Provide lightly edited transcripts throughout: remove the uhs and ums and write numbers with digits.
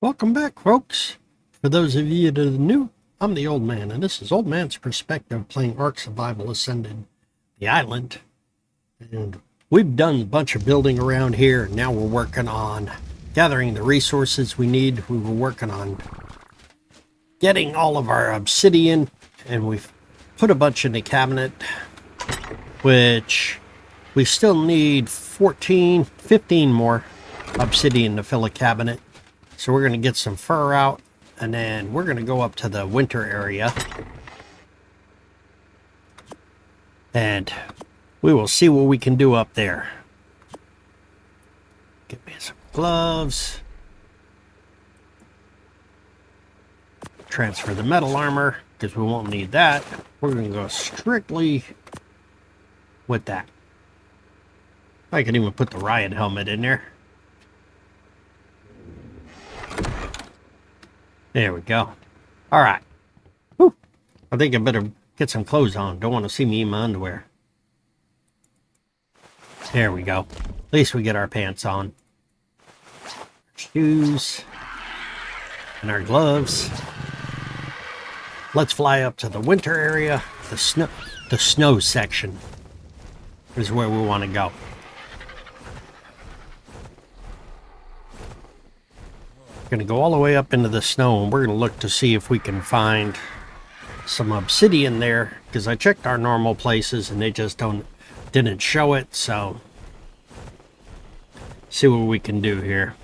Welcome back, folks. For those of you that are new, I'm the Old Man, and this is Old Man's Perspective playing Ark Survival Ascended, the island. And we've done a bunch of building around here, and now we're working on gathering the resources we need. We were working on getting all of our obsidian, and we've put a bunch in the cabinet, which we still need 15 more obsidian to fill a cabinet. So we're going to get some fur out, and then we're going to go up to the winter area. And we will see what we can do up there. Get me some gloves. Transfer the metal armor, because we won't need that. We're going to go strictly with that. I can even put the riot helmet in there. There we go. All right. Whew. I think I better get some clothes on. Don't want to see me in my underwear. There we go. At least we get our pants on. Shoes. And our gloves. Let's fly up to the winter area. The snow section is where we want to go. Going to go all the way up into the snow, and we're going to look to see if we can find some obsidian there, because I checked our normal places and they just didn't show it. So see what we can do here.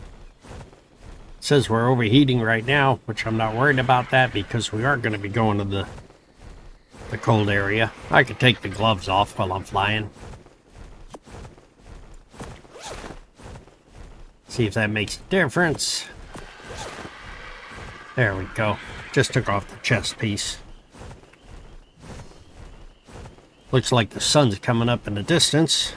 It says we're overheating right now, which I'm not worried about that, because we are going to be going to the cold area. I could take the gloves off while I'm flying. See if that makes a difference. There we go. Just took off the chest piece. Looks like the sun's coming up in the distance.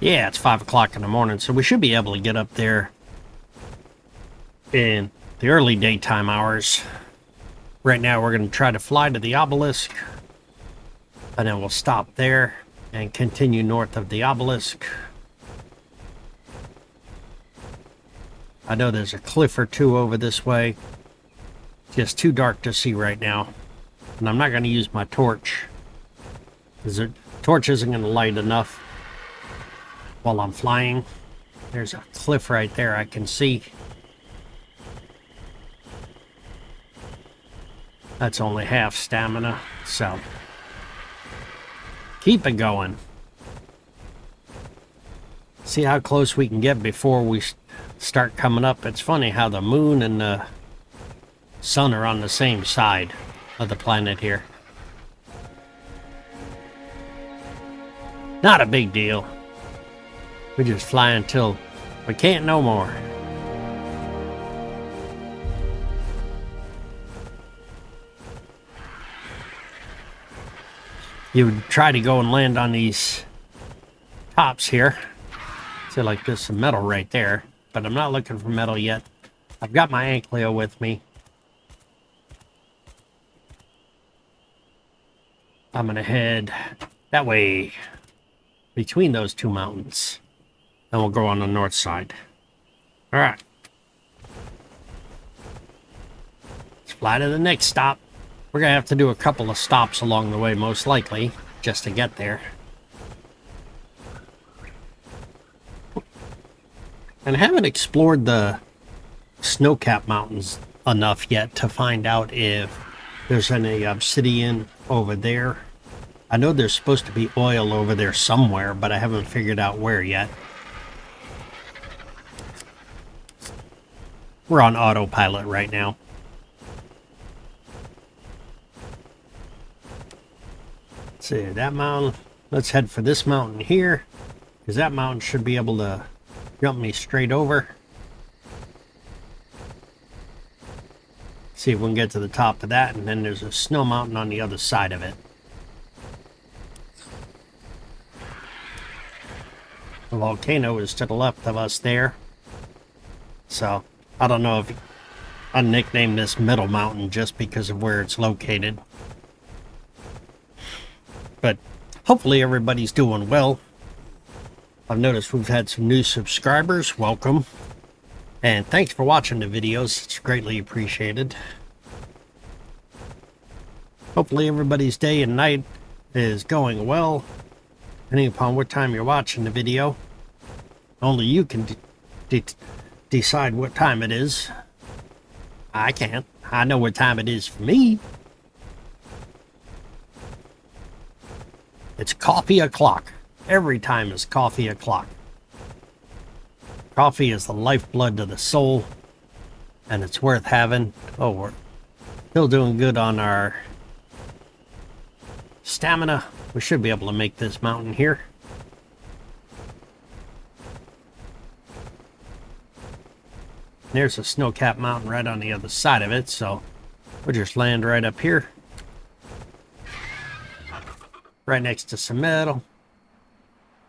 Yeah, it's 5 o'clock in the morning, so we should be able to get up there in the early daytime hours. Right now, we're going to try to fly to the obelisk, and then we'll stop there and continue north of the obelisk. I know there's a cliff or two over this way. It's just too dark to see right now. And I'm not going to use my torch, because the torch isn't going to light enough while I'm flying. There's a cliff right there I can see. That's only half stamina, so keep it going. See how close we can get before we start coming up. It's funny how the moon and the sun are on the same side of the planet here. Not a big deal. We just fly until we can't no more. You would try to go and land on these tops here. See, like there's some metal right there, but I'm not looking for metal yet. I've got my Ankleo with me. I'm gonna head that way between those two mountains, and we'll go on the north side. All right. Let's fly to the next stop. We're gonna have to do a couple of stops along the way, most likely, just to get there. And I haven't explored the snow-capped mountains enough yet to find out if there's any obsidian over there. I know there's supposed to be oil over there somewhere, but I haven't figured out where yet. We're on autopilot right now. Let's see, that mountain. Let's head for this mountain here, because that mountain should be able to jump me straight over. See if we can get to the top of that, and then there's a snow mountain on the other side of it. The volcano is to the left of us there. So, I don't know if I nicknamed this Middle Mountain just because of where it's located. But hopefully everybody's doing well. I've noticed we've had some new subscribers. Welcome. And thanks for watching the videos. It's greatly appreciated. Hopefully everybody's day and night is going well, depending upon what time you're watching the video. Only you can decide what time it is. I can't. I know what time it is for me. It's coffee o'clock. Every time is coffee o'clock. Coffee is the lifeblood to the soul, and it's worth having. Oh, we're still doing good on our stamina. We should be able to make this mountain here. There's a snow-capped mountain right on the other side of it, so we'll just land right up here. Right next to some metal.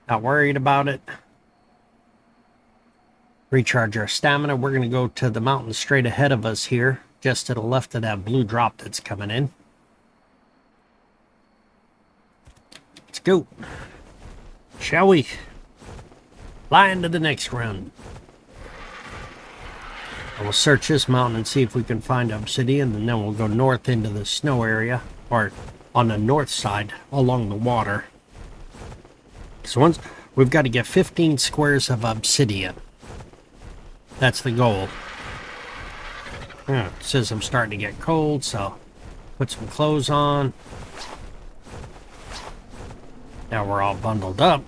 Not worried about it. Recharge our stamina. We're going to go to the mountain straight ahead of us here, just to the left of that blue drop that's coming in. Let's go. Shall we? Fly into the next run. I will search this mountain and see if we can find obsidian, and then we'll go north into the snow area, or on the north side along the water. So once we've got to get 15 squares of obsidian. That's the goal. It says I'm starting to get cold, so put some clothes on. Now we're all bundled up.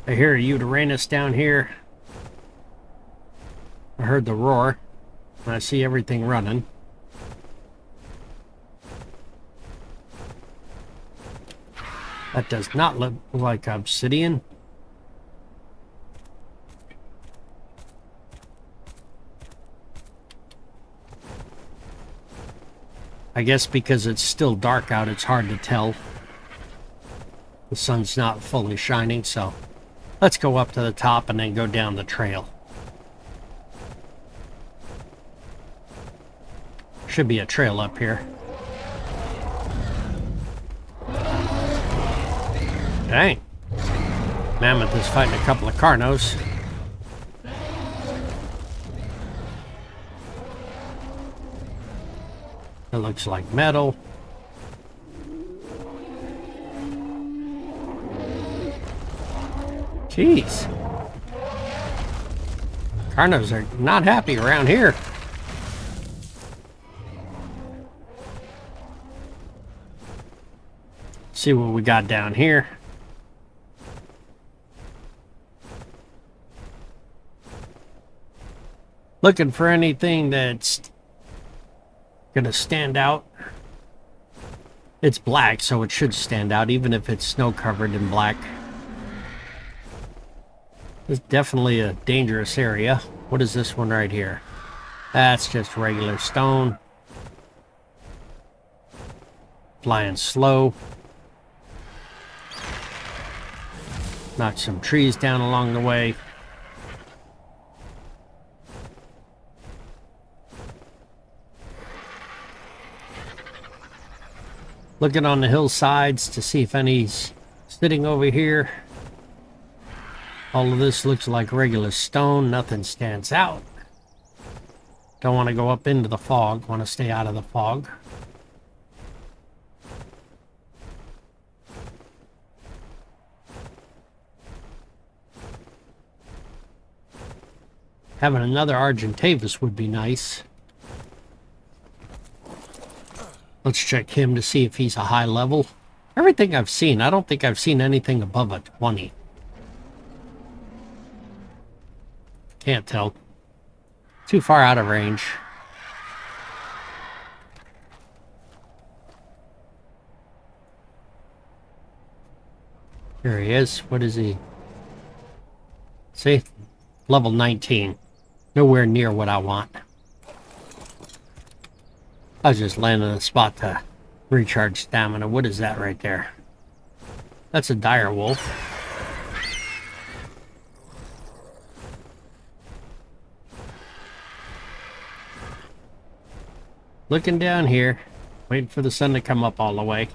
I hear a Uranus down here. I heard the roar, and I see everything running. That does not look like obsidian. I guess because it's still dark out, it's hard to tell. The sun's not fully shining, so let's go up to the top and then go down the trail. Should be a trail up here. Dang. Mammoth is fighting a couple of Karkinos. It looks like metal. Jeez. Karkinos are not happy around here. See what we got down here. Looking for anything that's gonna stand out. It's black, so it should stand out, even if it's snow covered in black. It's definitely a dangerous area. What is this one right here? That's just regular stone. Flying slow. Knocked some trees down along the way. Looking on the hillsides to see if any's sitting over here. All of this looks like regular stone. Nothing stands out. Don't want to go up into the fog. Want to stay out of the fog. Having another Argentavis would be nice. Let's check him to see if he's a high level. Everything I've seen, I don't think I've seen anything above a 20. Can't tell. Too far out of range. Here he is. What is he? See? Level 19. Nowhere near what I want. I was just landing a spot to recharge stamina. What is that right there? That's a dire wolf. Looking down here, waiting for the sun to come up all the way.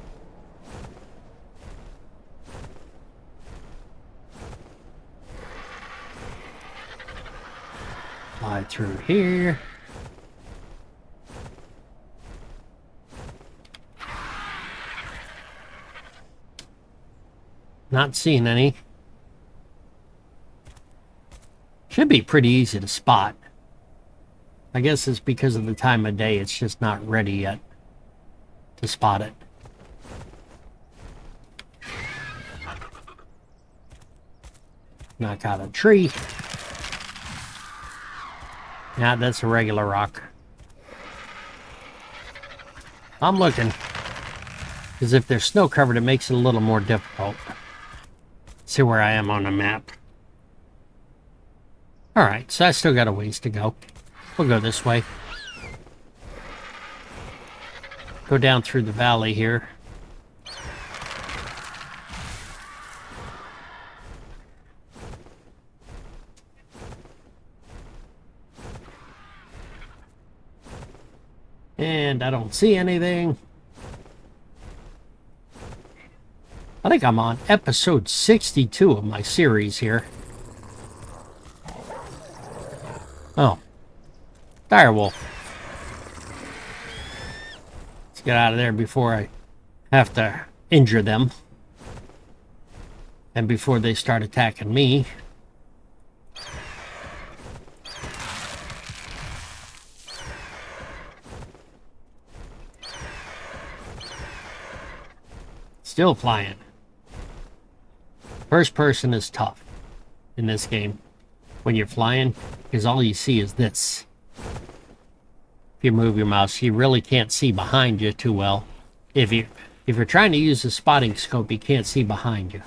Fly through here. Not seeing any. Should be pretty easy to spot. I guess it's because of the time of day, it's just not ready yet to spot it. Knock out a tree. Yeah, that's a regular rock. I'm looking. Because if they're snow covered, it makes it a little more difficult. See where I am on the map. Alright, so I still got a ways to go. We'll go this way. Go down through the valley here. And I don't see anything. I think I'm on episode 62 of my series here. Oh. Direwolf. Let's get out of there before I have to injure them. And before they start attacking me. Still flying. First person is tough in this game when you're flying, because all you see is this. If you move your mouse, you really can't see behind you too well. If you're trying to use a spotting scope, you can't see behind you.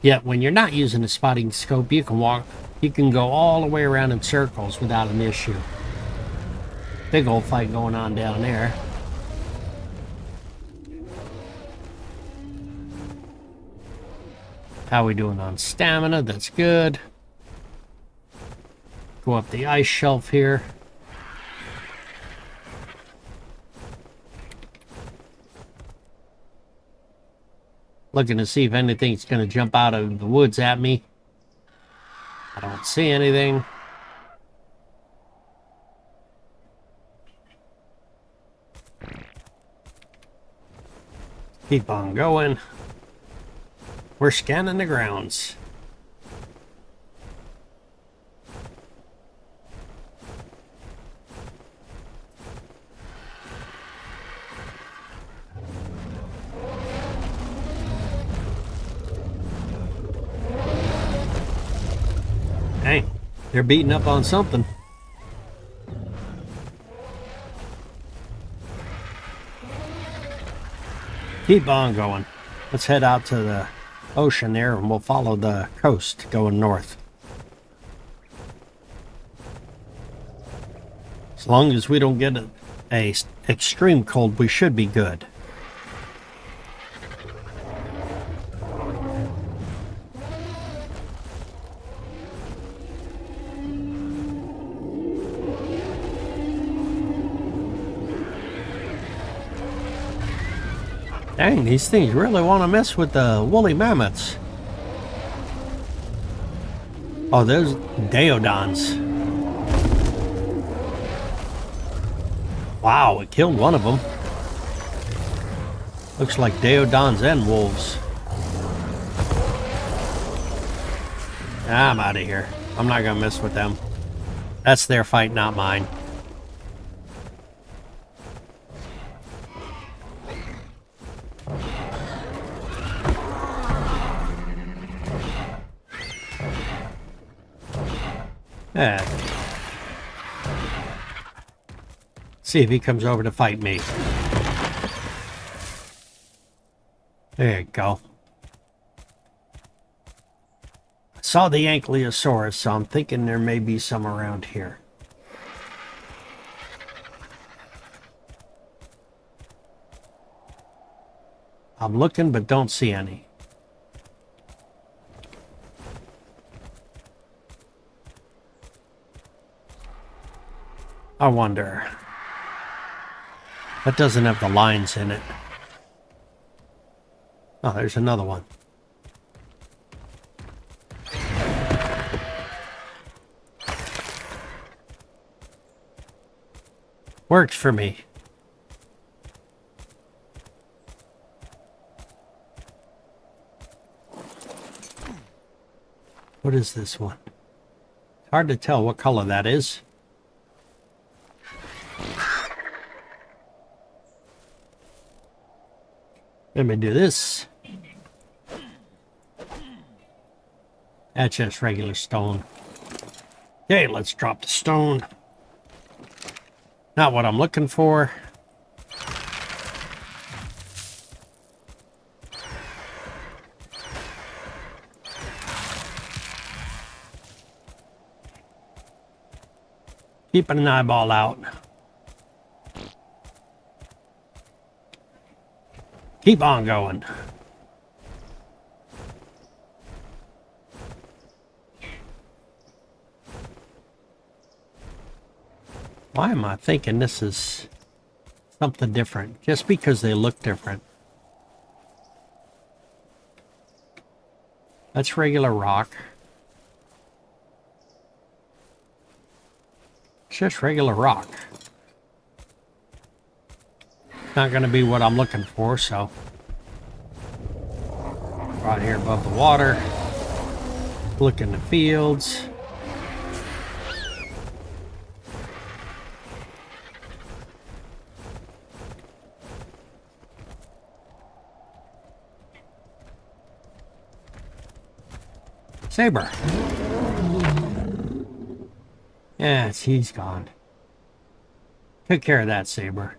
Yet when you're not using a spotting scope, you can go all the way around in circles without an issue. Big old fight going on down there. How we doing on stamina? That's good. Go up the ice shelf here. Looking to see if anything's going to jump out of the woods at me. I don't see anything. Keep on going. We're scanning the grounds. Dang, they're beating up on something. Keep on going. Let's head out to the ocean there and we'll follow the coast going north. As long as we don't get a extreme cold, we should be good. Dang, these things really want to mess with the woolly mammoths. Oh, those Daeodons. Wow, it killed one of them. Looks like Daeodons and wolves. I'm out of here. I'm not going to mess with them. That's their fight, not mine. Yeah. See if he comes over to fight me. There you go. I saw the Ankylosaurus, so I'm thinking there may be some around here. I'm looking, but don't see any. I wonder. That doesn't have the lines in it. Oh, there's another one. Works for me. What is this one? It's hard to tell what color that is. Let me do this. That's just regular stone. Okay, let's drop the stone. Not what I'm looking for. Keeping an eyeball out. Keep on going. Why am I thinking this is something different? Just because they look different. That's regular rock. It's just regular rock. Not going to be what I'm looking for, so. Right here above the water. Look in the fields. Saber. Yes, he's gone. Took care of that saber.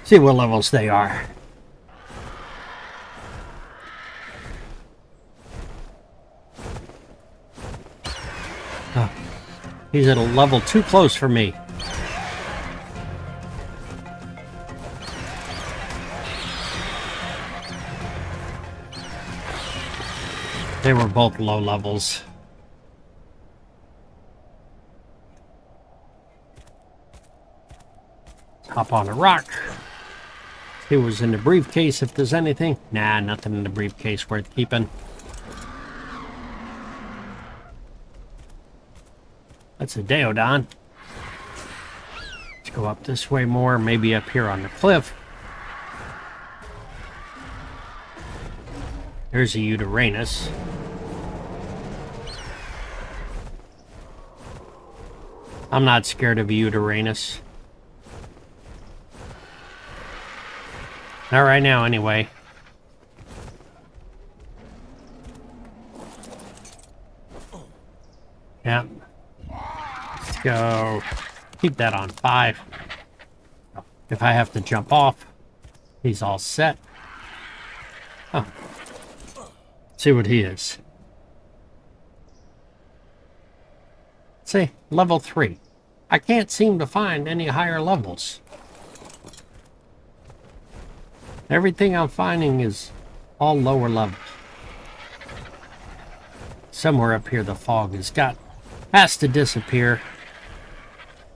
See what levels they are. Oh, he's at a level too close for me. They were both low levels. Let's hop on a rock. See what was in the briefcase, if there's anything. Nah, nothing in the briefcase worth keeping. That's a Deodon. Let's go up this way more, maybe up here on the cliff. There's a Uranus. I'm not scared of a Uranus. Not right now, anyway. Yep. Let's go. Keep that on 5. If I have to jump off, he's all set. Oh. Let's see what he is. Let's see, level 3. I can't seem to find any higher levels. Everything I'm finding is all lower levels. Somewhere up here the fog has to disappear.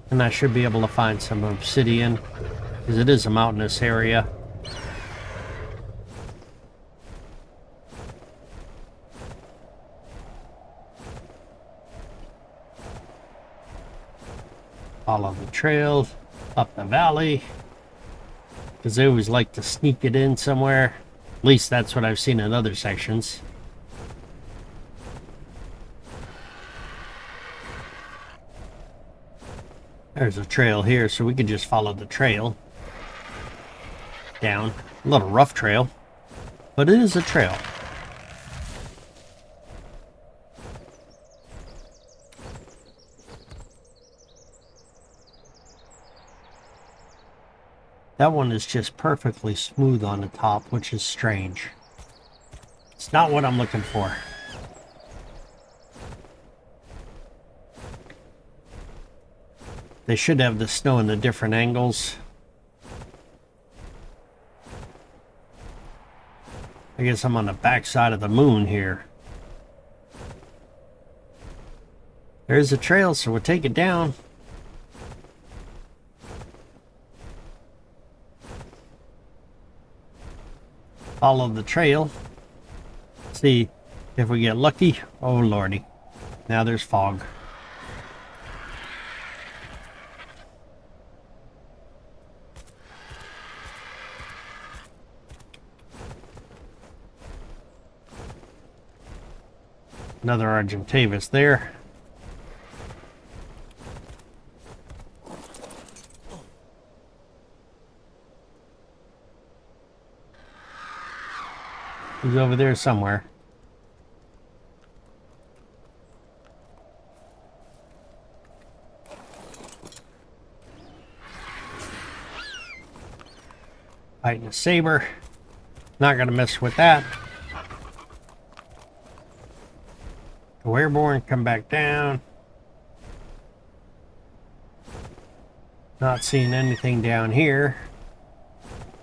And I should be able to find some obsidian, because it is a mountainous area. Follow the trail up the valley, because they always like to sneak it in somewhere. At least that's what I've seen in other sections. There's a trail here, so we can just follow the trail down. A little rough trail, but it is a trail. That one is just perfectly smooth on the top, which is strange. It's not what I'm looking for. They should have the snow in the different angles. I guess I'm on the back side of the moon here. There's a trail, so we'll take it down. Follow the trail. See if we get lucky. Oh lordy. Now there's fog. Another Argentavis there. He's over there somewhere. Fighting a saber. Not gonna mess with that. Go airborne, come back down. Not seeing anything down here.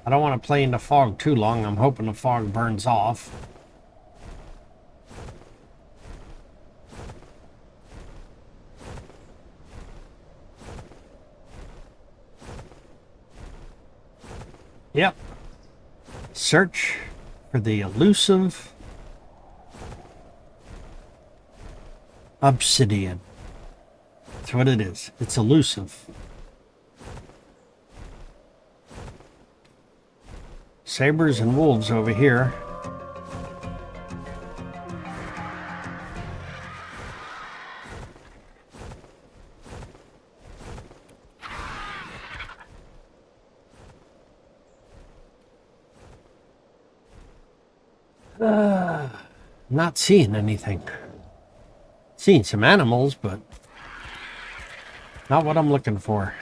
I don't want to play in the fog too long. I'm hoping the fog burns off. Yep. Search for the elusive Obsidian. That's what it is. It's elusive. Sabers and wolves over here. Not seeing anything. Seeing some animals, but not what I'm looking for.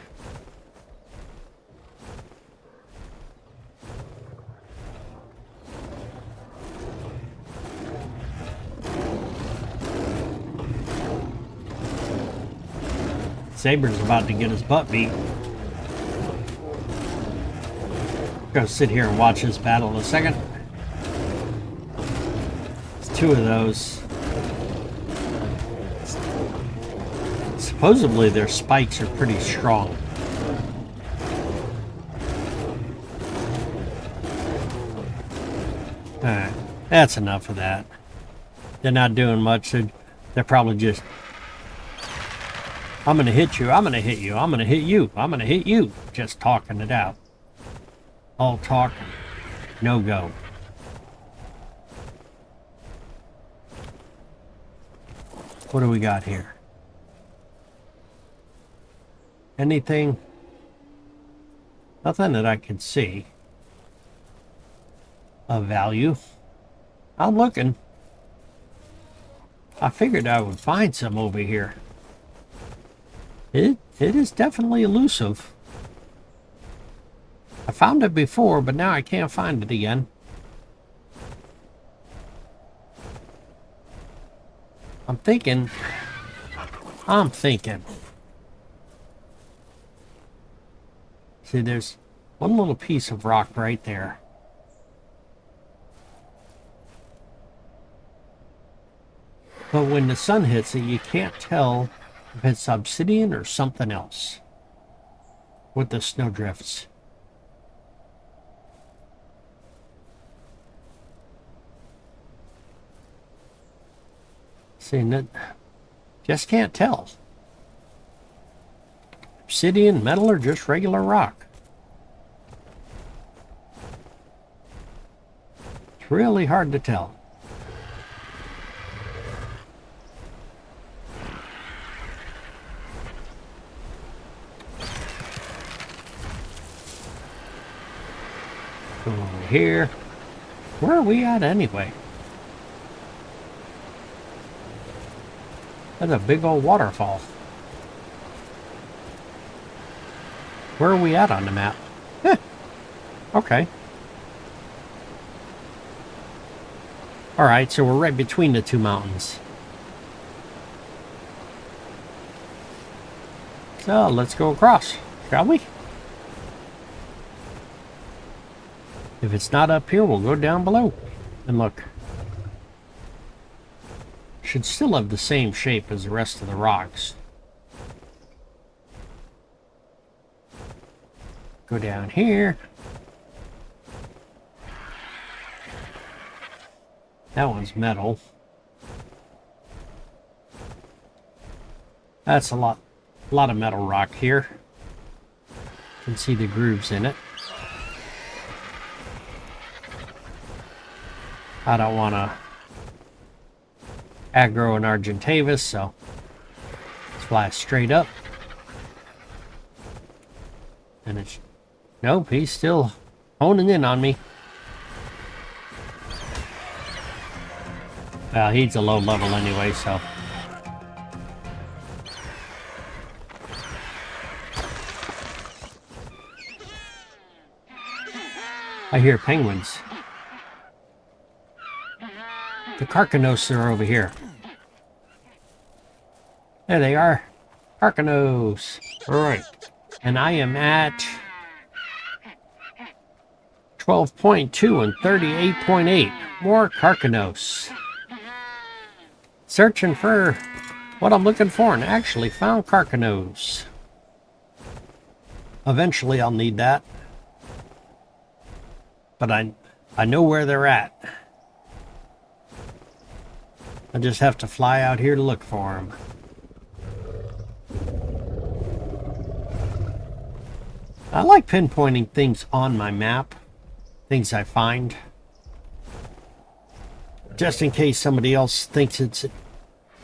Saber's about to get his butt beat. Go sit here and watch this battle in a second. It's two of those. Supposedly their spikes are pretty strong. Alright, that's enough of that. They're not doing much. They're probably just, I'm gonna hit you, I'm gonna hit you, I'm gonna hit you, I'm gonna hit you. Just talking it out. All talk, no go. What do we got here? Anything? Nothing that I can see of value. I'm looking. I figured I would find some over here. It is definitely elusive. I found it before, but now I can't find it again. I'm thinking. See, there's one little piece of rock right there. But when the sun hits it, you can't tell if it's obsidian or something else with the snowdrifts. See, that just can't tell. Obsidian, metal, or just regular rock. It's really hard to tell. Go over here. Where are we at anyway? That's a big old waterfall. Where are we at on the map? Okay. Alright, so we're right between the two mountains. So let's go across, shall we? If it's not up here, we'll go down below and look. Should still have the same shape as the rest of the rocks. Go down here. That one's metal. That's a lot of metal rock here. You can see the grooves in it. I don't want to aggro an Argentavis, so let's fly straight up. And it's... Nope, he's still honing in on me. Well, he's a low level anyway, so... I hear penguins. The Karkinos are over here. There they are. Karkinos. Alright. And I am at 12.2 and 38.8. More Karkinos. Searching for what I'm looking for and actually found Karkinos. Eventually I'll need that. But I know where they're at. I just have to fly out here to look for them. I like pinpointing things on my map. Things I find. Just in case somebody else thinks it's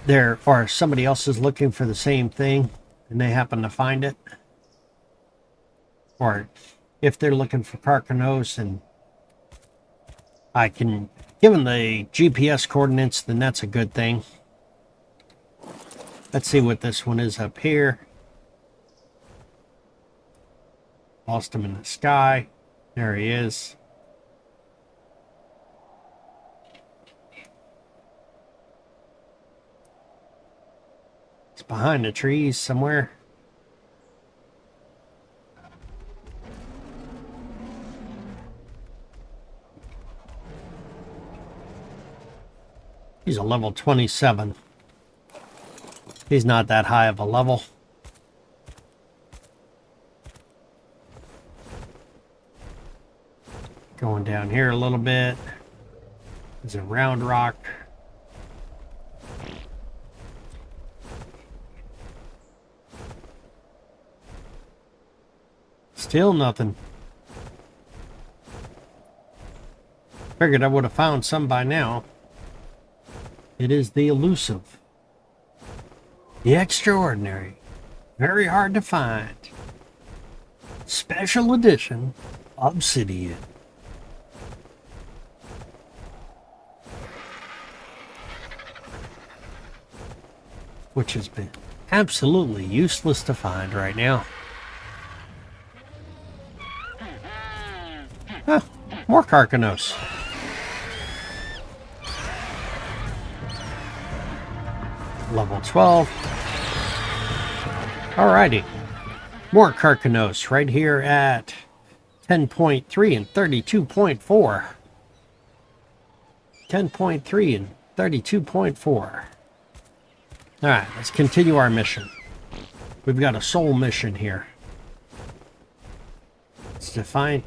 there, or somebody else is looking for the same thing and they happen to find it. Or if they're looking for Karkinos and I can give them the GPS coordinates, then that's a good thing. Let's see what this one is up here. Lost him in the sky. There he is. It's behind the trees somewhere. He's a level 27. He's not that high of a level. Going down here a little bit. There's a round rock. Still nothing. Figured I would have found some by now. It is the elusive, the extraordinary, very hard to find, special edition Obsidian. Which has been absolutely useless to find right now. Ah, more Karkinos. Level 12. Alrighty. More Karkinos right here at 10.3 and 32.4. 10.3 and 32.4. Alright, let's continue our mission. We've got a soul mission here. It's to find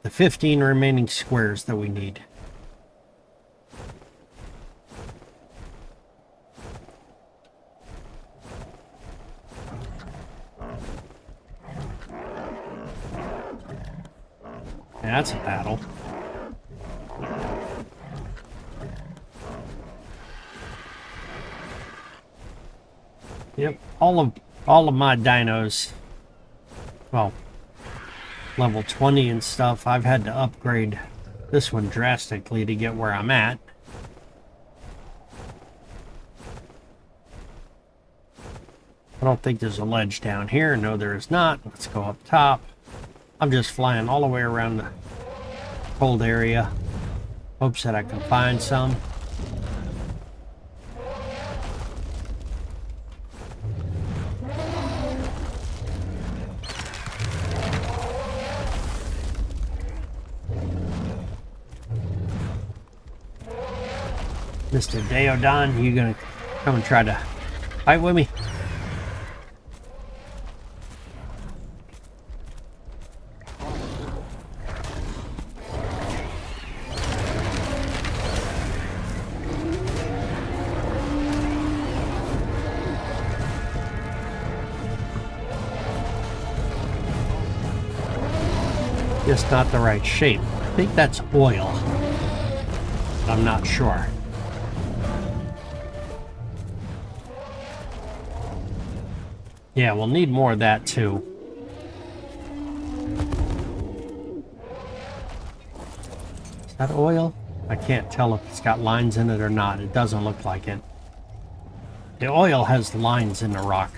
the 15 remaining squares that we need. Yeah, that's a battle. Yep, all of my dinos, well, level 20 and stuff, I've had to upgrade this one drastically to get where I'm at. I don't think there's a ledge down here. No, there is not. Let's go up top. I'm just flying all the way around the cold area. Hopes that I can find some. Mr. Deodon, you gonna come and try to fight with me? just not the right shape. I think that's oil. I'm not sure. Yeah, we'll need more of that too. Is that oil? I can't tell if it's got lines in it or not. It doesn't look like it. The oil has lines in the rock.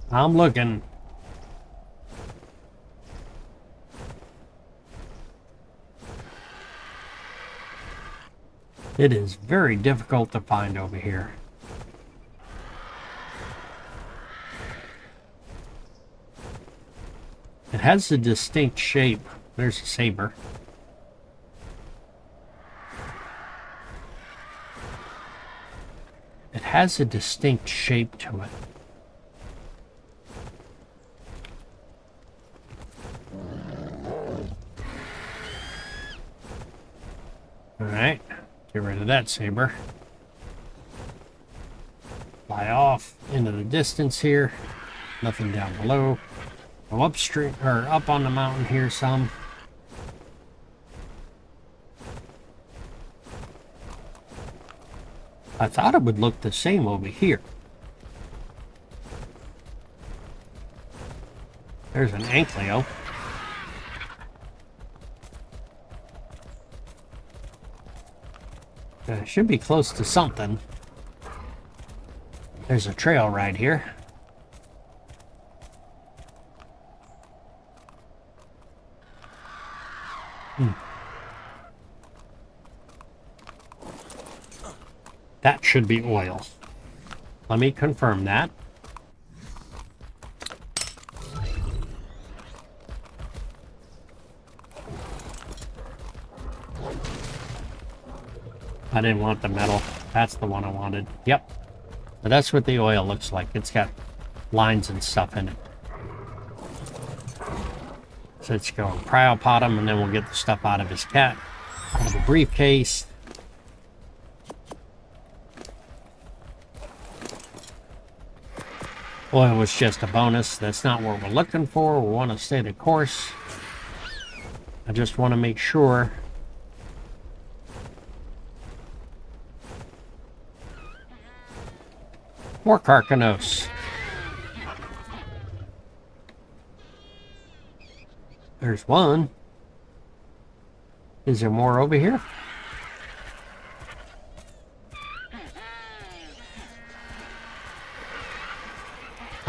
I'm looking. It is very difficult to find over here. It has a distinct shape. There's a saber. It has a distinct shape to it. Alright, get rid of that saber. Fly off into the distance here. Nothing down below. Go upstream, or up on the mountain here some. I thought it would look the same over here. There's an ankleo. It should be close to something. There's a trail right here. That should be oil. Let me confirm that. I didn't want the metal. That's the one I wanted. Yep. So that's what the oil looks like. It's got lines and stuff in it. So let's go cryopod him, and then we'll get the stuff out of his cat. Out of the briefcase. Oil was just a bonus. That's not what we're looking for. We want to stay the course. I just want to make sure. More Karkinos. There's one. Is there more over here?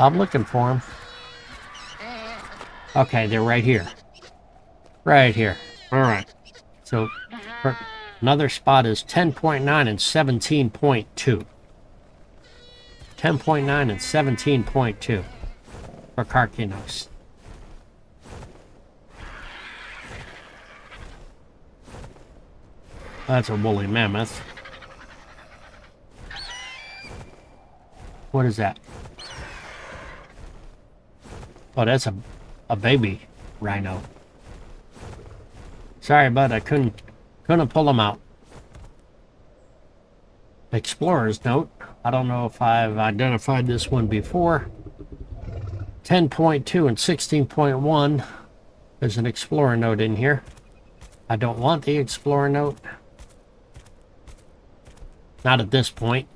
I'm looking for them. Okay, they're right here. Right here. All right. So another spot is 10.9 and 17.2. 10.9 and 17.2 for Karkinos. That's a woolly mammoth. What is that? Oh, that's a baby rhino. Sorry, bud, I couldn't pull them out. Explorer's note. I don't know if I've identified this one before. 10.2 and 16.1. There's an explorer note in here. I don't want the explorer note. Not at this point.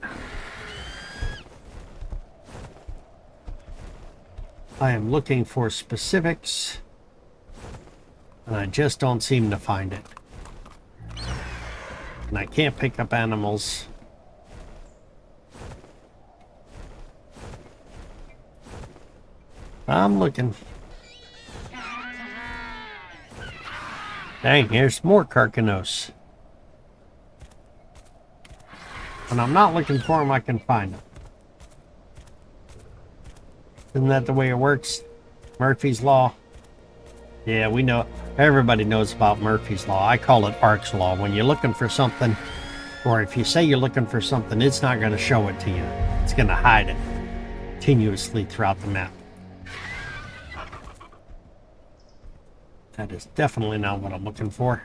I am looking for specifics, and I just don't seem to find it. And I can't pick up animals. I'm looking. Dang, here's more Karkinos. When I'm not looking for them, I can find them. Isn't that the way it works? Murphy's Law. Yeah, we know. Everybody knows about Murphy's Law. I call it Ark's Law. When you're looking for something, or if you say you're looking for something, it's not going to show it to you. It's going to hide it continuously throughout the map. That is definitely not what I'm looking for.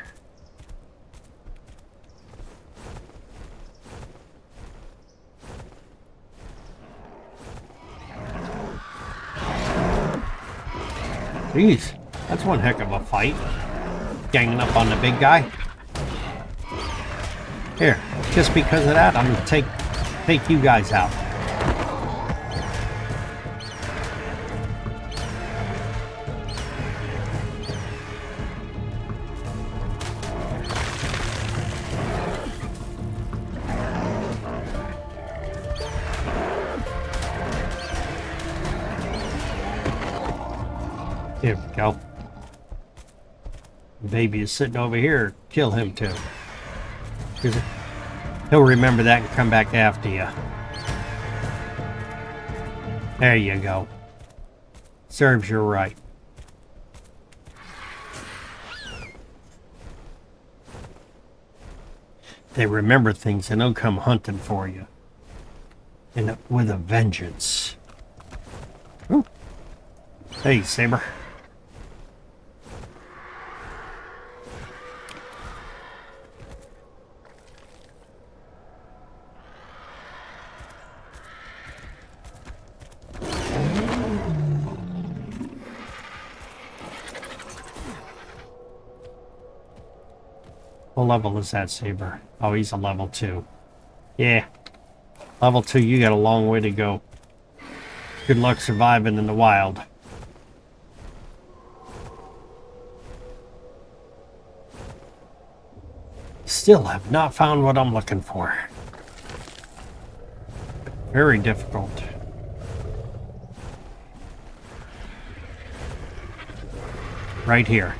Jeez, that's one heck of a fight. Ganging up on the big guy. Here, just because of that, I'm gonna take you guys out. Here we go. The baby is sitting over here. Kill him too. He'll remember that and come back after you. There you go. Serves you right. They remember things and they'll come hunting for you. And with a vengeance. Ooh. Hey, Saber. What level is that, Saber? Oh, he's a level 2. Yeah. Level 2, you got a long way to go. Good luck surviving in the wild. Still have not found what I'm looking for. Very difficult. Right here.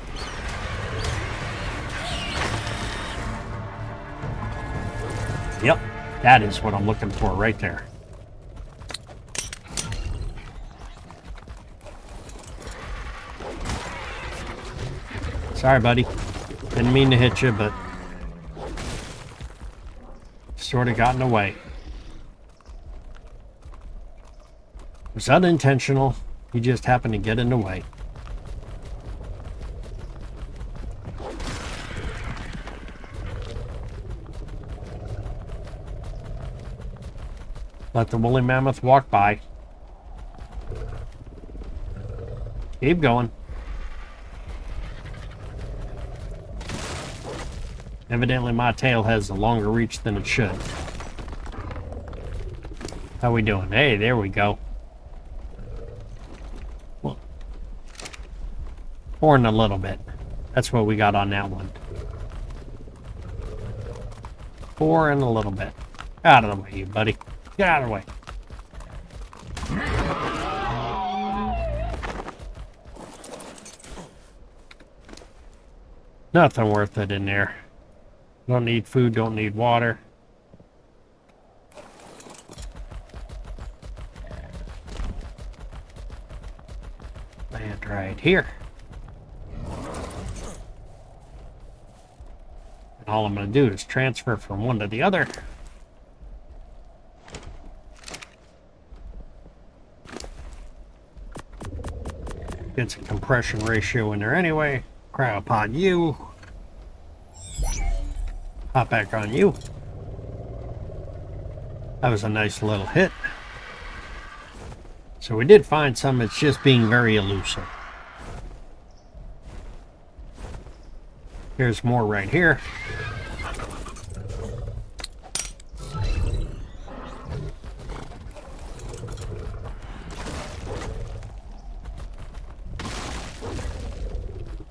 Yep, that is what I'm looking for right there. Sorry, buddy. Didn't mean to hit you, but sort of got in the way. It was unintentional. You just happened to get in the way. Let the woolly mammoth walk by. Keep going. Evidently my tail has a longer reach than it should. How we doing? Hey, there we go. Well, 4 and a little bit. That's what we got on that one. 4 and a little bit. Out of the way, you buddy. Get out of the way. Nothing worth it in there. Don't need food, don't need water. Land right here. And all I'm going to do is transfer from one to the other. Gets a compression ratio in there anyway. Cryopod you. Hop back on you. That was a nice little hit. So we did find some. It's just being very elusive. Here's more right here.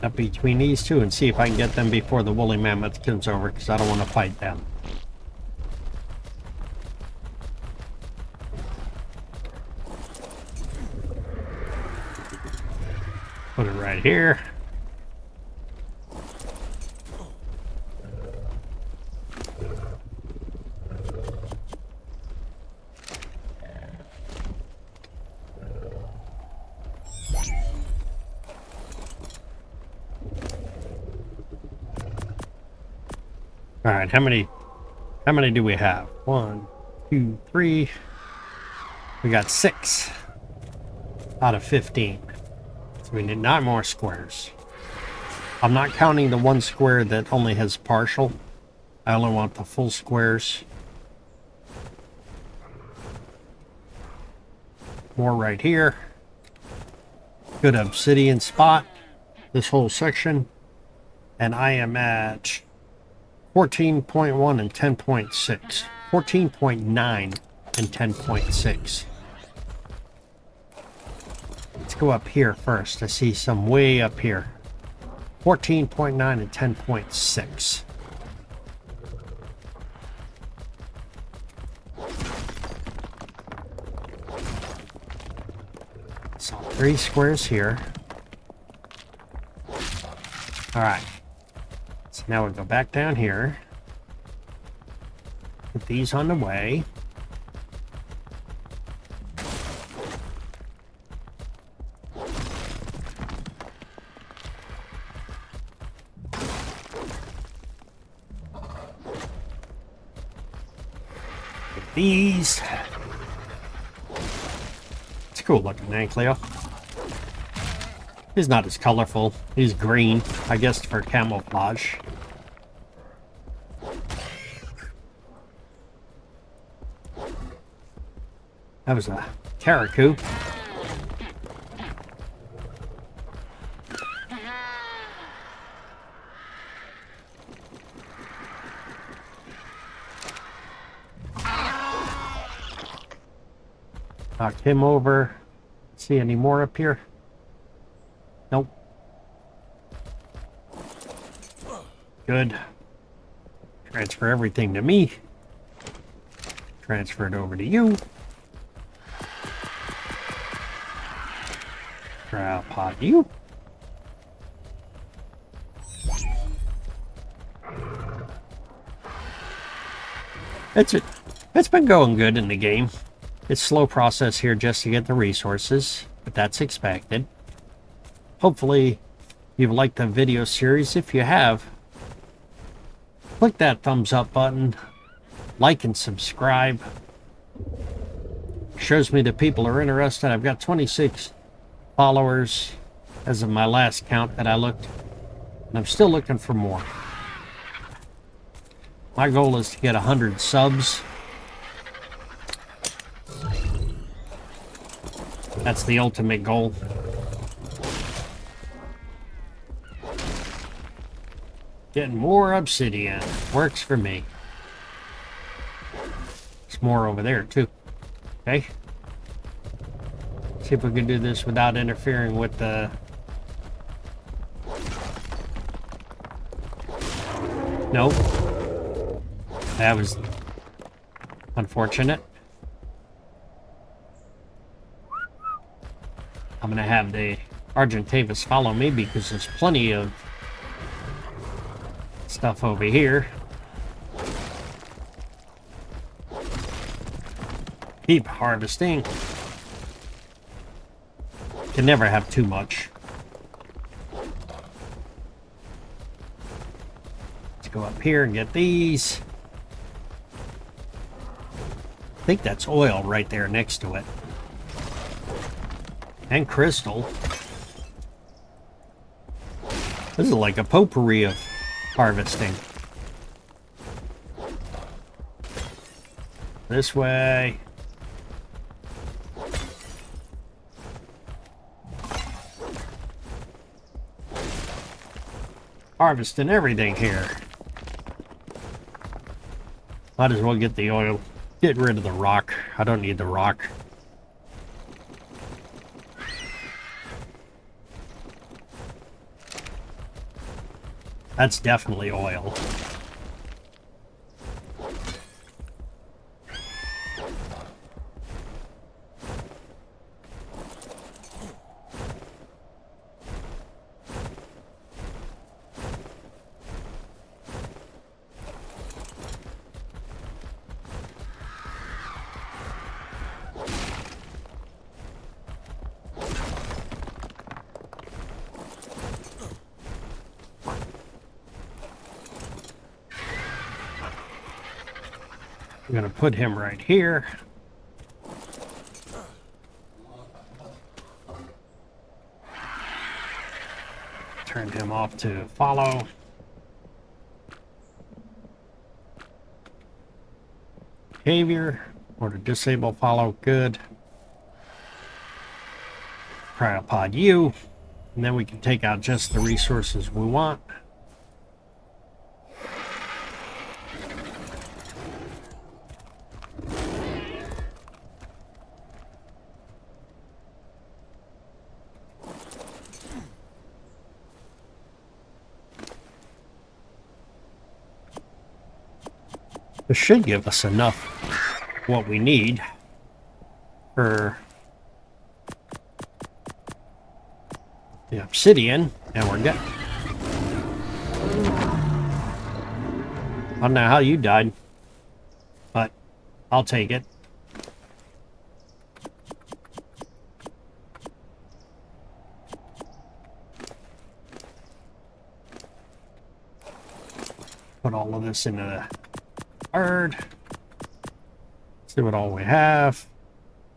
Up between these two and see if I can get them before the woolly mammoth comes over, because I don't want to fight them. Put it right here. All right, how many do we have? 1, 2, 3. We got 6 out of 15. So we need 9 more squares. I'm not counting the one square that only has partial. I only want the full squares. More right here. Good obsidian spot, this whole section. And I am at 14.1 and 10.6. 14.9 and 10.6. Let's go up here first. I see some way up here. 14.9 and 10.6. So 3 squares here. All right. So now we'll go back down here. Put these on the way. Get these. It's a cool looking Ankleo. He's not as colorful. He's green, I guess, for camouflage. That was a Kairuku. Knock him over. See any more up here? Nope. Good. Transfer everything to me. Transfer it over to you. Drop pod you. It's been going good in the game. It's slow process here just to get the resources, but that's expected. Hopefully you've liked the video series. If you have, click that thumbs up button, like and subscribe. Shows me that people are interested. I've got 26 followers as of my last count that I looked, and I'm still looking for more. My goal is to get 100 subs. That's the ultimate goal. Getting more obsidian works for me. There's more over there too. Okay. See if we can do this without interfering with the... Nope. That was unfortunate. I'm gonna have the Argentavis follow me because there's plenty of stuff over here. Keep harvesting. Can never have too much. Let's go up here and get these. I think that's oil right there next to it. And crystal. This is like a potpourri of harvesting. This way. Harvesting everything here. Might as well get the oil. Get rid of the rock. I don't need the rock. That's definitely oil. I'm gonna put him right here. Turn him off to follow. Behavior or to disable follow. Good. cryopod U, and then we can take out just the resources we want. This should give us enough what we need for the obsidian, and we're good. I don't know how you died, but I'll take it. Put all of this into the bird. See what all we have.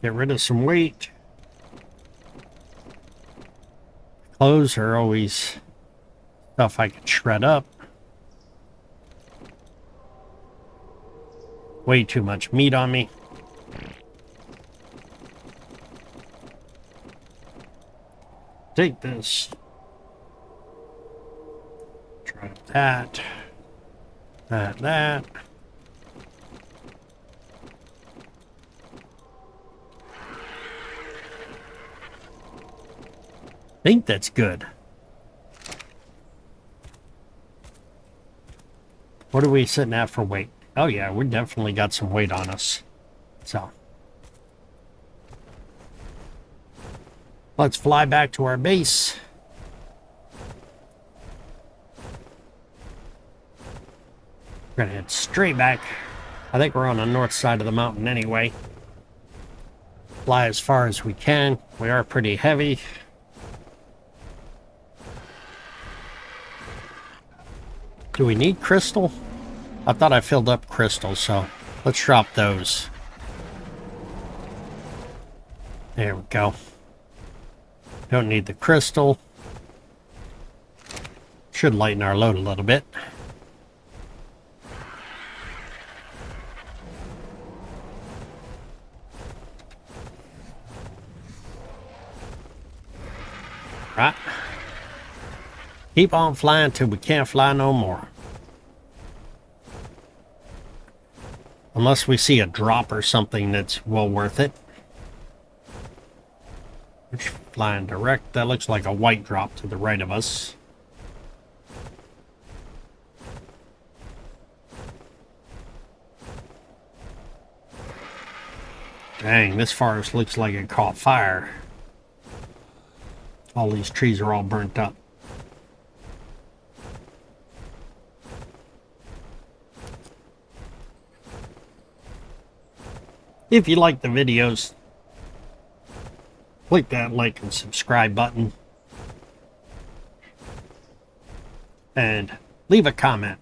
Get rid of some weight. Clothes are always stuff I can shred up. Way too much meat on me. Take this. Try that. That. I think that's good. What are we sitting at for weight? Oh yeah, we definitely got some weight on us. So let's fly back to our base. We're gonna head straight back. I think we're on the north side of the mountain anyway. Fly as far as we can. We are pretty heavy. Do we need crystal? I thought I filled up crystal, so let's drop those. There we go. Don't need the crystal. Should lighten our load a little bit. Right. Keep on flying till we can't fly no more. Unless we see a drop or something that's well worth it. Which flying direct. That looks like a white drop to the right of us. Dang, this forest looks like it caught fire. All these trees are all burnt up. If you like the videos, click that like and subscribe button. And leave a comment.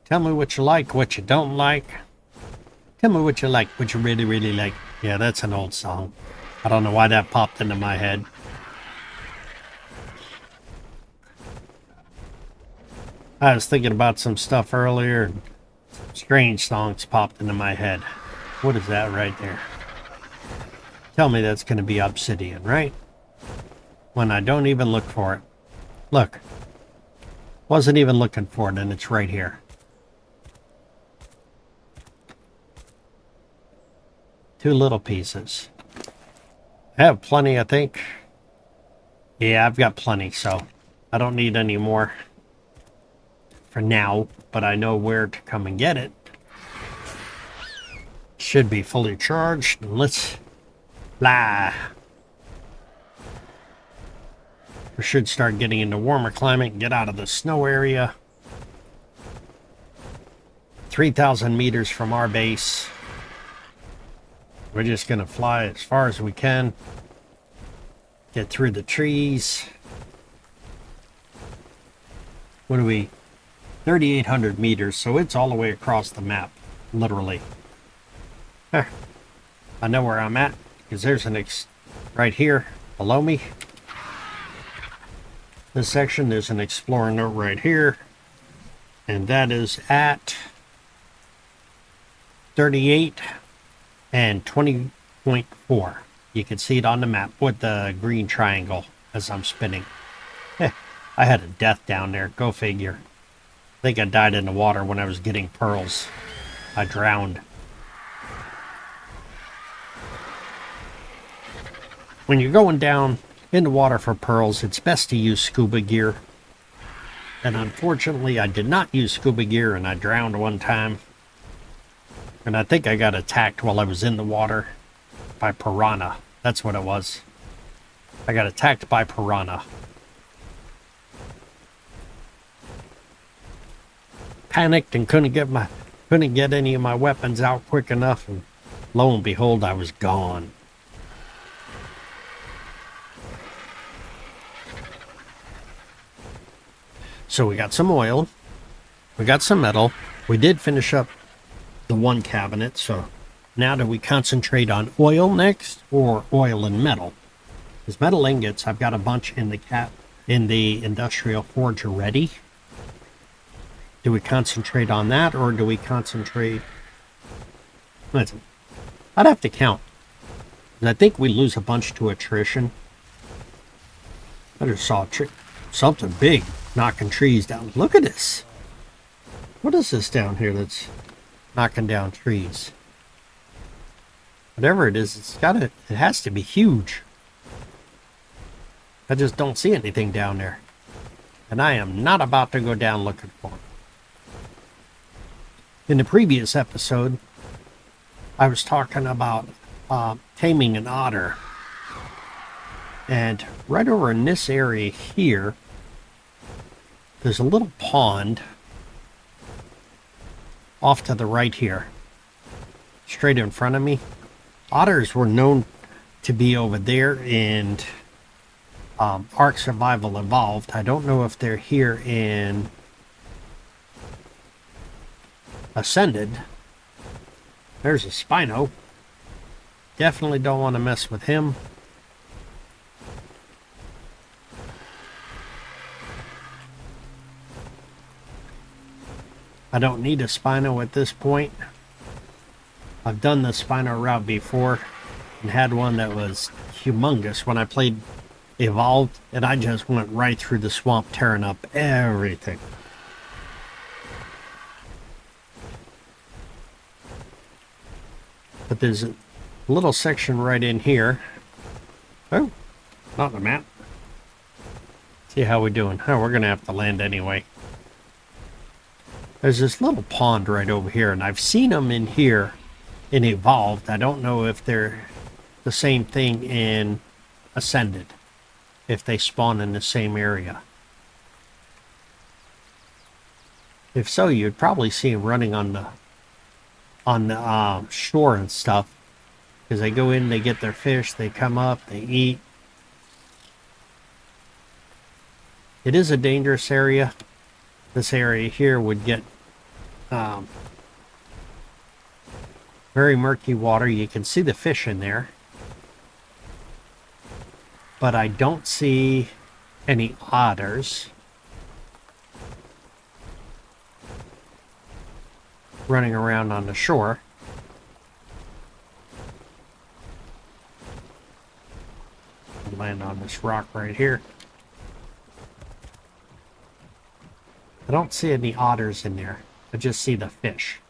Tell me what you like, what you don't like. Tell me what you like, what you really, really like. Yeah, that's an old song. I don't know why that popped into my head. I was thinking about some stuff earlier, and strange songs popped into my head. What is that right there? Tell me that's going to be obsidian, right? When I don't even look for it. Look. Wasn't even looking for it, and it's right here. Two little pieces. I have plenty, I think. Yeah, I've got plenty, so I don't need any more for now, but I know where to come and get it. Should be fully charged. Let's fly. We should start getting into warmer climate and get out of the snow area. 3,000 meters from our base. We're just going to fly as far as we can. Get through the trees. What are we? 3,800 meters, so it's all the way across the map, literally. I know where I'm at, because there's an right here below me. This section, there's an explorer note right here, and that is at 38 and 20.4. You can see it on the map with the green triangle as I'm spinning. I had a death down there. Go figure. I think I died in the water when I was getting pearls. I drowned. When you're going down in the water for pearls, it's best to use scuba gear. And unfortunately, I did not use scuba gear and I drowned one time. And I think I got attacked while I was in the water by piranha. That's what it was. I got attacked by piranha. Panicked and couldn't get any of my weapons out quick enough, and lo and behold, I was gone. So we got some oil, we got some metal, we did finish up the one cabinet, so now do we concentrate on oil next, or oil and metal? Because metal ingots, I've got a bunch in the industrial forge already. Do we concentrate on that, or do we concentrate... Listen, I'd have to count. I think we lose a bunch to attrition. I just saw something big knocking trees down. Look at this. What is this down here that's knocking down trees? Whatever it is, it has to be huge. I just don't see anything down there. And I am not about to go down looking for it. In the previous episode, I was talking about taming an otter. And right over in this area here, there's a little pond off to the right here, straight in front of me. Otters were known to be over there in Ark Survival Evolved. I don't know if they're here in Ascended. There's a Spino. Definitely don't want to mess with him. I don't need a Spino at this point. I've done the Spino route before and had one that was humongous when I played Evolved, and I just went right through the swamp tearing up everything. But there's a little section right in here. Oh, not the map. See how we're doing. Oh, we're going to have to land anyway. There's this little pond right over here, and I've seen them in here in Evolved. I don't know if they're the same thing in Ascended, if they spawn in the same area. If so, you'd probably see them running on the shore and stuff, because they go in, they get their fish, they come up, they eat. It is a dangerous area. This area here would get very murky water. You can see the fish in there, but I don't see any otters running around on the shore. I'll land on this rock right here. I don't see any otters in there. I just see the fish.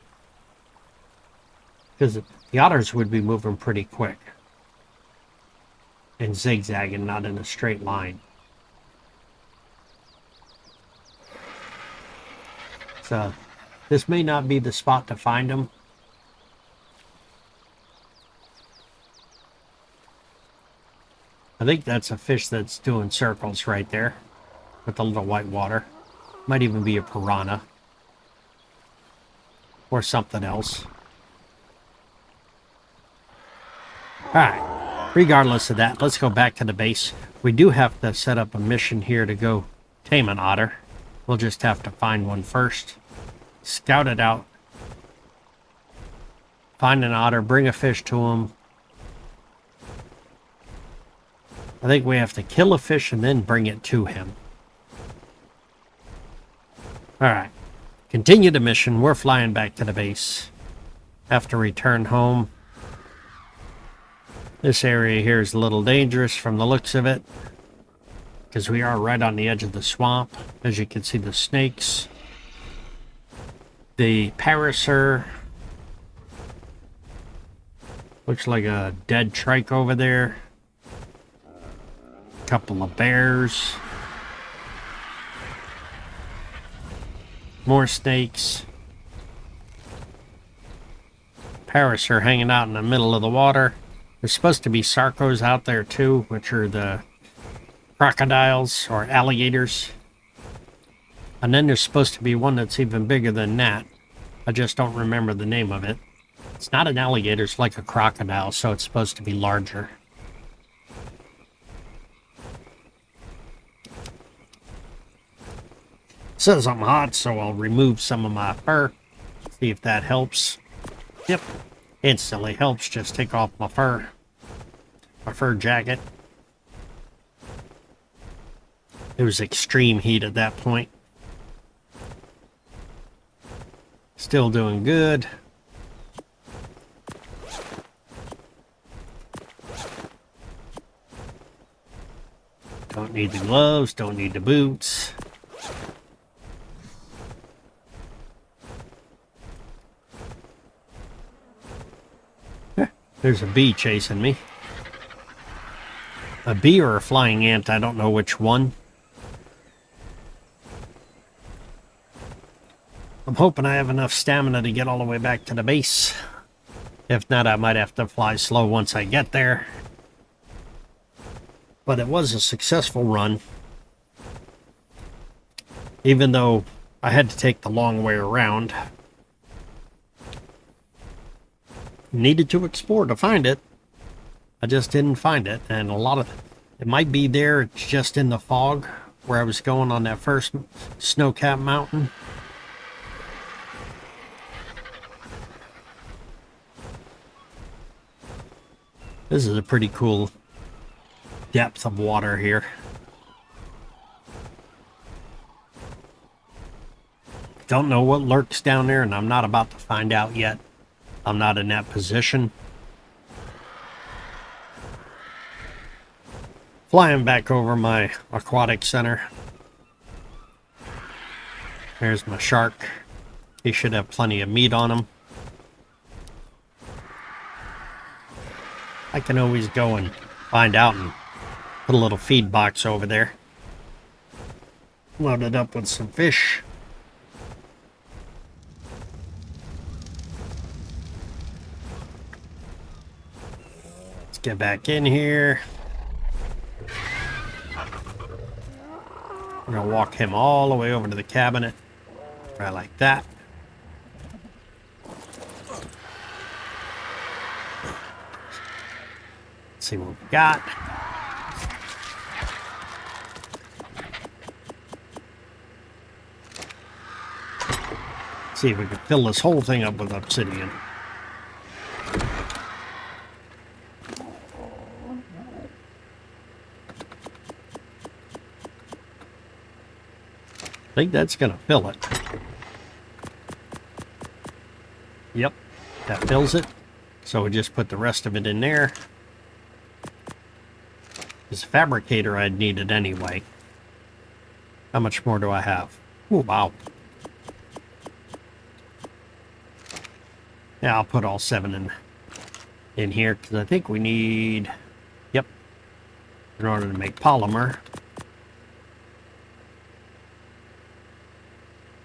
Because the otters would be moving pretty quick and zigzagging, not in a straight line. So this may not be the spot to find them. I think that's a fish that's doing circles right there with the little white water. Might even be a piranha or something else. Alright, regardless of that, let's go back to the base. We do have to set up a mission here to go tame an otter. We'll just have to find one first, scout it out, find an otter, bring a fish to him. I think we have to kill a fish and then bring it to him. Alright, continue the mission. We're flying back to the base. Have to return home. This area here is a little dangerous from the looks of it, because we are right on the edge of the swamp. As you can see, the snakes, the parasaur, looks like a dead trike over there, a couple of bears, more snakes, parasaur hanging out in the middle of the water. There's supposed to be sarcos out there too, which are the crocodiles or alligators. And then there's supposed to be one that's even bigger than that. I just don't remember the name of it. It's not an alligator, it's like a crocodile, so it's supposed to be larger. It says I'm hot, so I'll remove some of my fur. See if that helps. Yep, instantly helps. Just take off my fur jacket. It was extreme heat at that point. Still doing good. Don't need the gloves, don't need the boots. There's a bee chasing me. A bee or a flying ant, I don't know which one. I'm hoping I have enough stamina to get all the way back to the base. If not, I might have to fly slow once I get there. But it was a successful run. Even though I had to take the long way around. Needed to explore to find it. I just didn't find it. And a lot of it might be there. It's just in the fog where I was going on that first snow-capped mountain. This is a pretty cool depth of water here. Don't know what lurks down there, and I'm not about to find out yet. I'm not in that position. Flying back over my aquatic center. There's my shark. He should have plenty of meat on him. I can always go and find out and put a little feed box over there. Load it up with some fish. Let's get back in here. I'm gonna walk him all the way over to the cabinet. Right like that. See what we got. See if we can fill this whole thing up with obsidian. I think that's gonna fill it. Yep, that fills it. So we just put the rest of it in there. This fabricator I'd need it anyway. How much more do I have? Oh, wow. Yeah, I'll put all 7 in here because I think we need, yep, in order to make polymer.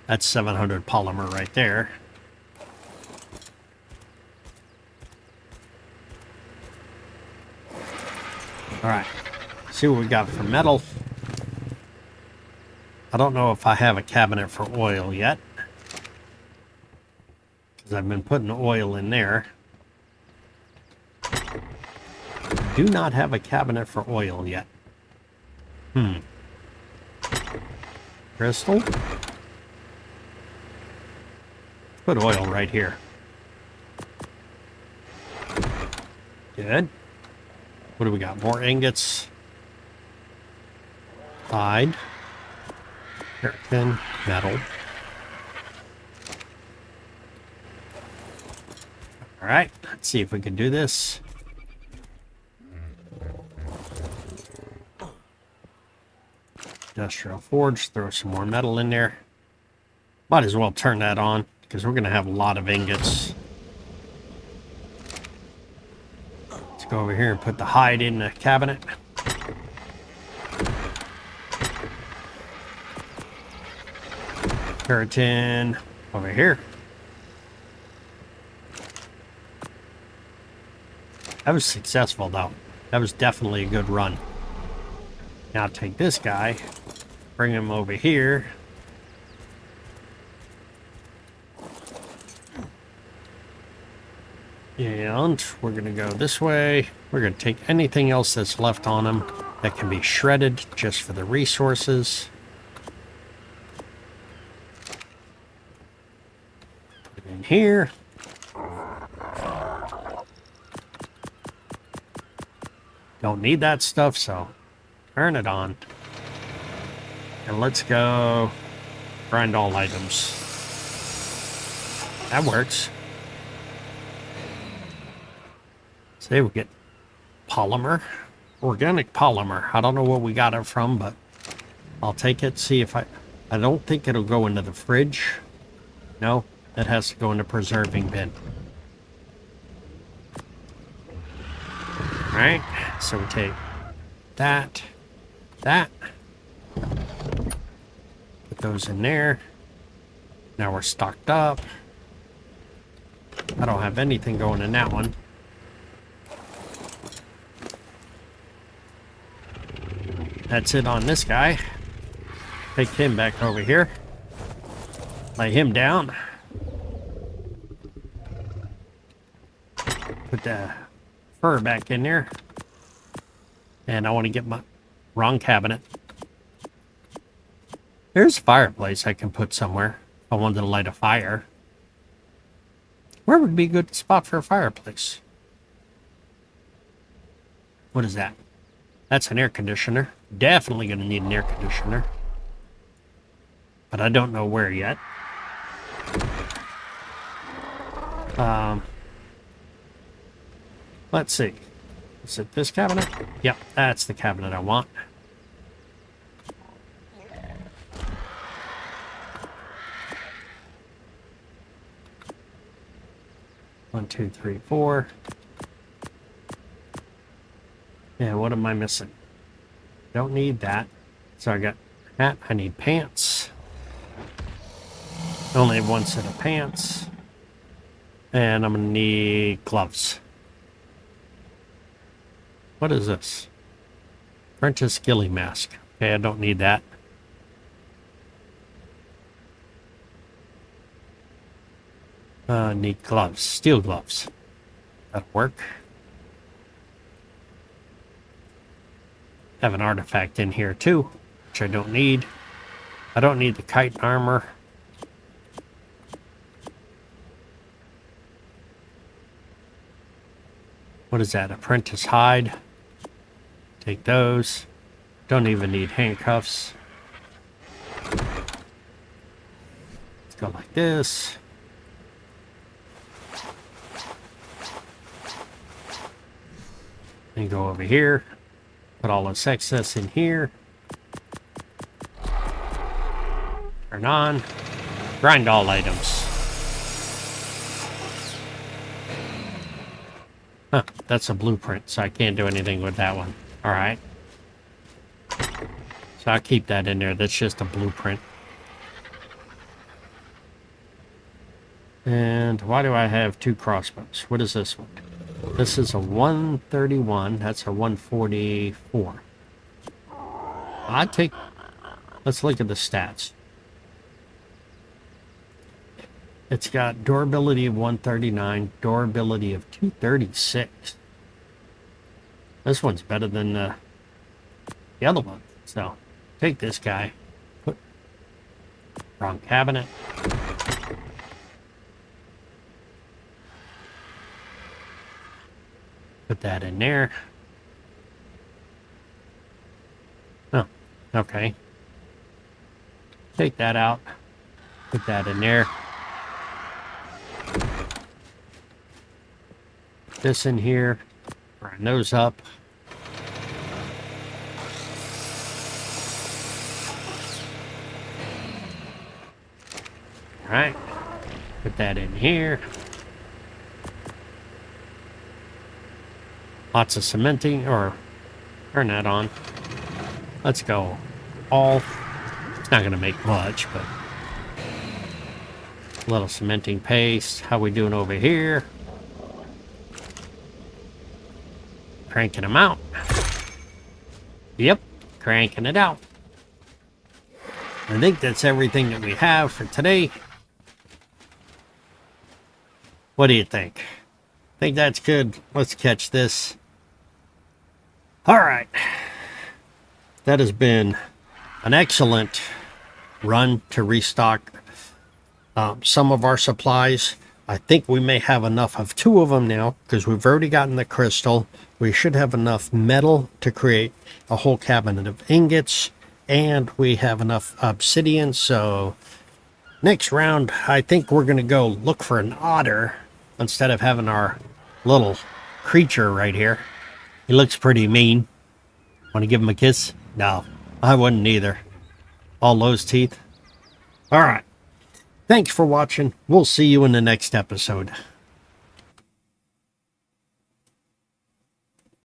That's 700 polymer right there. All right. See what we got for metal. I don't know if I have a cabinet for oil yet, because I've been putting oil in there. Do not have a cabinet for oil yet. Crystal. Put oil right here. Good. What do we got? More ingots. Hide. Hairpin. Metal. Alright, let's see if we can do this. Industrial forge, throw some more metal in there. Might as well turn that on, because we're going to have a lot of ingots. Let's go over here and put the hide in the cabinet. Curtain over here. That was successful, though. That was definitely a good run. Now take this guy, bring him over here. And we're going to go this way. We're going to take anything else that's left on him that can be shredded just for the resources. Put it in here. Don't need that stuff, so turn it on. And let's go grind all items. That works. See, we get polymer, organic polymer. I don't know what we got it from, but I'll take it. See if I don't think it'll go into the fridge. No, it has to go in the preserving bin. All right, so we take that, put those in there. Now we're stocked up. I don't have anything going in that one. That's it on this guy. Take him back over here. Lay him down. Put the fur back in there. And I want to get my wrong cabinet. There's a fireplace I can put somewhere if I wanted to light a fire. Where would be a good spot for a fireplace? What is that? That's an air conditioner. Definitely going to need an air conditioner. But I don't know where yet. Let's see. Is it this cabinet? Yep, that's the cabinet I want. One, two, three, four. Yeah, what am I missing? Don't need that. So I got hat. I need pants. I only have one set of pants. And I'm going to need gloves. What is this? Apprentice ghillie mask. Okay, I don't need that. Need gloves. Steel gloves. That'll work. Have an artifact in here too, which I don't need. I don't need the kite armor. What is that? Apprentice hide. Take those. Don't even need handcuffs. Let's go like this. And go over here. Put all this excess in here. Turn on. Grind all items. Huh, that's a blueprint, so I can't do anything with that one. Alright. So I'll keep that in there. That's just a blueprint. And why do I have two crossbows? What is this one? This is a 131. That's a 144. I'd take... Let's look at the stats. It's got durability of 139, durability of 236. This one's better than the other one. So, take this guy. Put wrong cabinet. Put that in there. Oh, okay. Take that out. Put that in there. This in here. Grind those up. Alright. Put that in here. Lots of cementing, or turn that on. Let's go all. It's not going to make much, but a little cementing paste. How we doing over here? Cranking them out. Yep, cranking it out. I think that's everything that we have for today. What do you think? Think that's good? Let's catch this. All right. That has been an excellent run to restock some of our supplies. I think we may have enough of 2 of them now because we've already gotten the crystal. We should have enough metal to create a whole cabinet of ingots, and we have enough obsidian. So next round, I think we're going to go look for an otter instead of having our little creature right here. He looks pretty mean. Want to give him a kiss? No, I wouldn't either. All those teeth. All right. Thanks for watching. We'll see you in the next episode.